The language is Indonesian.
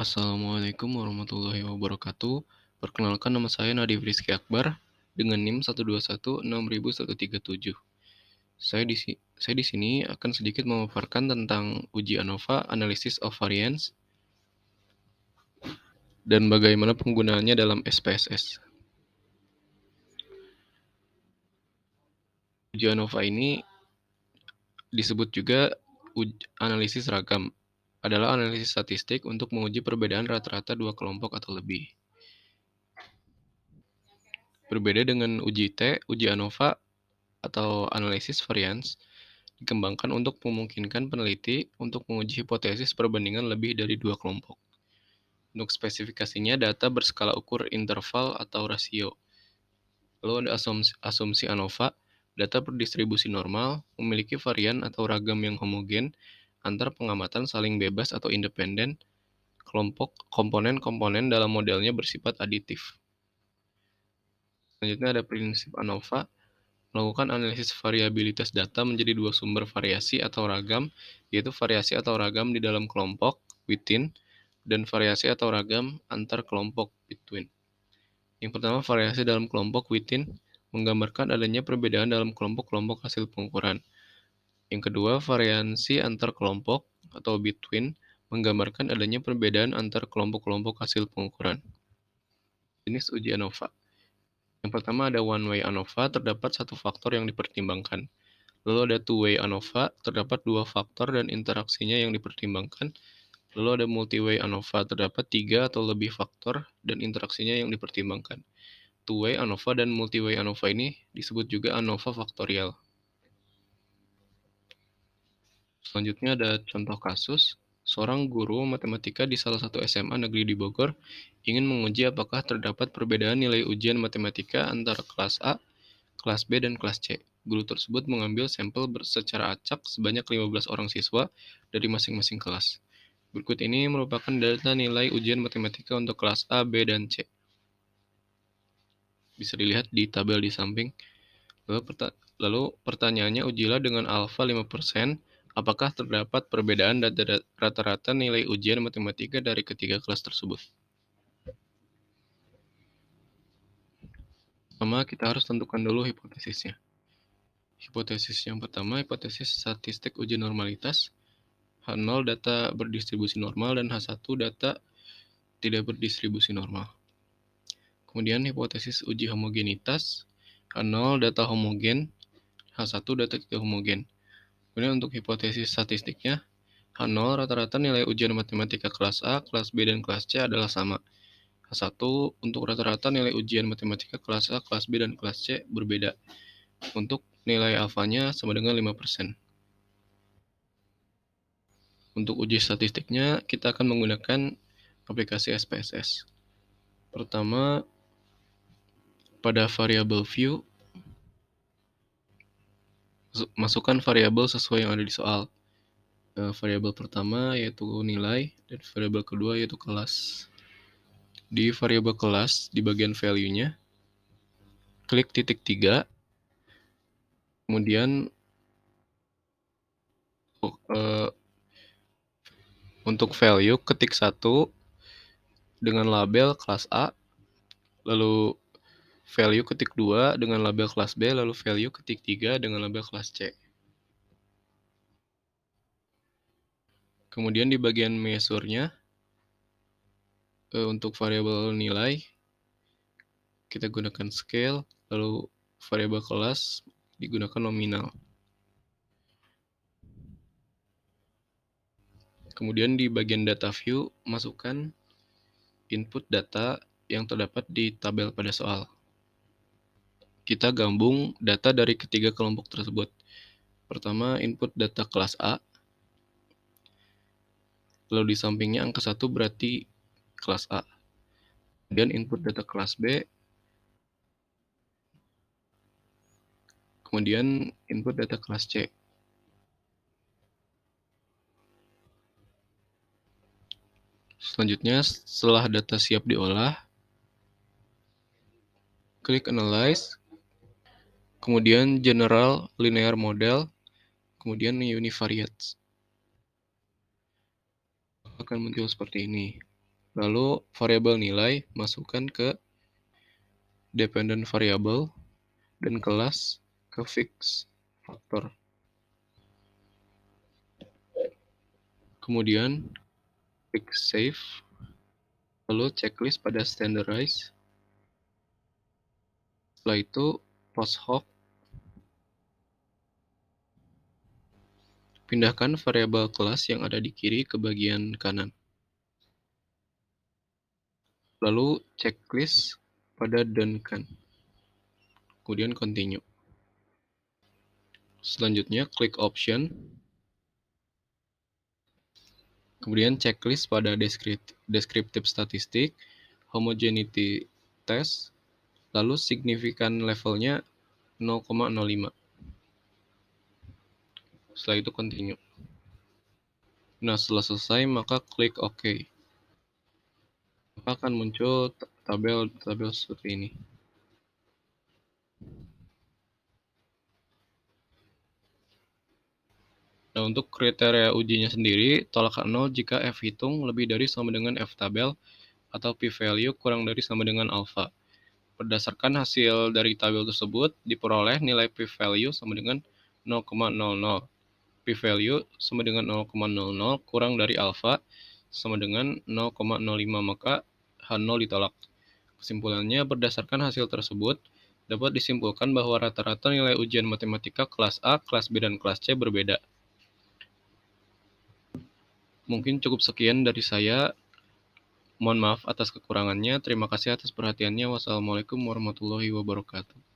Assalamualaikum warahmatullahi wabarakatuh. Perkenalkan nama saya Nadif Rizky Akbar dengan NIM 121600137. Saya di sini akan sedikit memaparkan tentang uji ANOVA Analysis of Variance dan bagaimana penggunaannya dalam SPSS. Uji ANOVA ini disebut juga analisis ragam. Adalah analisis statistik untuk menguji perbedaan rata-rata dua kelompok atau lebih. Berbeda dengan uji T, uji ANOVA atau analisis variance dikembangkan untuk memungkinkan peneliti untuk menguji hipotesis perbandingan lebih dari dua kelompok. Untuk spesifikasinya, data berskala ukur interval atau rasio. Lalu ada asumsi ANOVA, data berdistribusi normal, memiliki varian atau ragam yang homogen, antar pengamatan saling bebas atau independen, kelompok komponen-komponen dalam modelnya bersifat aditif. Selanjutnya ada prinsip ANOVA, melakukan analisis variabilitas data menjadi dua sumber variasi atau ragam, yaitu variasi atau ragam di dalam kelompok, within, dan variasi atau ragam antar kelompok, between. Yang pertama, variasi dalam kelompok, within, menggambarkan adanya perbedaan dalam kelompok-kelompok hasil pengukuran. Yang kedua, variasi antar kelompok, atau between, menggambarkan adanya perbedaan antar kelompok-kelompok hasil pengukuran. Jenis uji ANOVA. Yang pertama ada one-way ANOVA, terdapat satu faktor yang dipertimbangkan. Lalu ada two-way ANOVA, terdapat dua faktor dan interaksinya yang dipertimbangkan. Lalu ada multi-way ANOVA, terdapat tiga atau lebih faktor dan interaksinya yang dipertimbangkan. Two-way ANOVA dan multi-way ANOVA ini disebut juga ANOVA faktorial. Selanjutnya ada contoh kasus. Seorang guru matematika di salah satu SMA negeri di Bogor ingin menguji apakah terdapat perbedaan nilai ujian matematika antara kelas A, kelas B, dan kelas C. Guru tersebut mengambil sampel secara acak sebanyak 15 orang siswa dari masing-masing kelas. Berikut ini merupakan data nilai ujian matematika untuk kelas A, B, dan C. Bisa dilihat di tabel di samping. Lalu pertanyaannya, ujilah dengan alfa 5%, apakah terdapat perbedaan rata-rata nilai ujian matematika dari ketiga kelas tersebut. Pertama, kita harus tentukan dulu hipotesisnya. Hipotesis yang pertama, hipotesis statistik uji normalitas. H0 data berdistribusi normal dan H1 data tidak berdistribusi normal. Kemudian hipotesis uji homogenitas. H0 data homogen, H1 data tidak homogen. Kemudian untuk hipotesis statistiknya, H0 rata-rata nilai ujian matematika kelas A, kelas B, dan kelas C adalah sama. H1 untuk rata-rata nilai ujian matematika kelas A, kelas B, dan kelas C berbeda. Untuk nilai alfanya sama dengan 5%. Untuk uji statistiknya, kita akan menggunakan aplikasi SPSS. Pertama, pada variabel view, masukkan variabel sesuai yang ada di soal. Variabel pertama yaitu nilai, dan variabel kedua yaitu kelas. Di variabel kelas, di bagian value-nya, klik titik 3, kemudian untuk value ketik 1 dengan label kelas A, lalu value ketik 2 dengan label kelas B, lalu value ketik 3 dengan label kelas C. Kemudian di bagian measure-nya, untuk variabel nilai, kita gunakan scale, lalu variabel kelas digunakan nominal. Kemudian di bagian data view, masukkan input data yang terdapat di tabel pada soal. Kita gabung data dari ketiga kelompok tersebut. Pertama, input data kelas A, lalu di sampingnya angka 1 berarti kelas A. Kemudian input data kelas B, kemudian input data kelas C. Selanjutnya, setelah data siap diolah, klik Analyze, kemudian General Linear Model, kemudian Univariate. Akan muncul seperti ini. Lalu variabel nilai masukkan ke dependent variable dan kelas ke fix faktor. Kemudian klik save, lalu checklist pada standardize. Setelah itu post hoc, pindahkan variabel kelas yang ada di kiri ke bagian kanan. Lalu checklist pada done kan. Kemudian continue. Selanjutnya klik option. Kemudian checklist pada descriptive statistik, homogeneity test, lalu signifikan levelnya 0,05. Setelah itu continue. Nah, setelah selesai maka klik OK. Maka akan muncul tabel seperti ini. Nah, untuk kriteria ujinya sendiri, tolak 0 jika F hitung lebih dari sama dengan F tabel atau p-value kurang dari sama dengan alpha. Berdasarkan hasil dari tabel tersebut, diperoleh nilai p-value sama dengan 0,00. P-value sama dengan 0,00 kurang dari alpha sama dengan 0,05, maka H0 ditolak. Kesimpulannya, berdasarkan hasil tersebut, dapat disimpulkan bahwa rata-rata nilai ujian matematika kelas A, kelas B, dan kelas C berbeda. Mungkin cukup sekian dari saya. Mohon maaf atas kekurangannya. Terima kasih atas perhatiannya. Wassalamualaikum warahmatullahi wabarakatuh.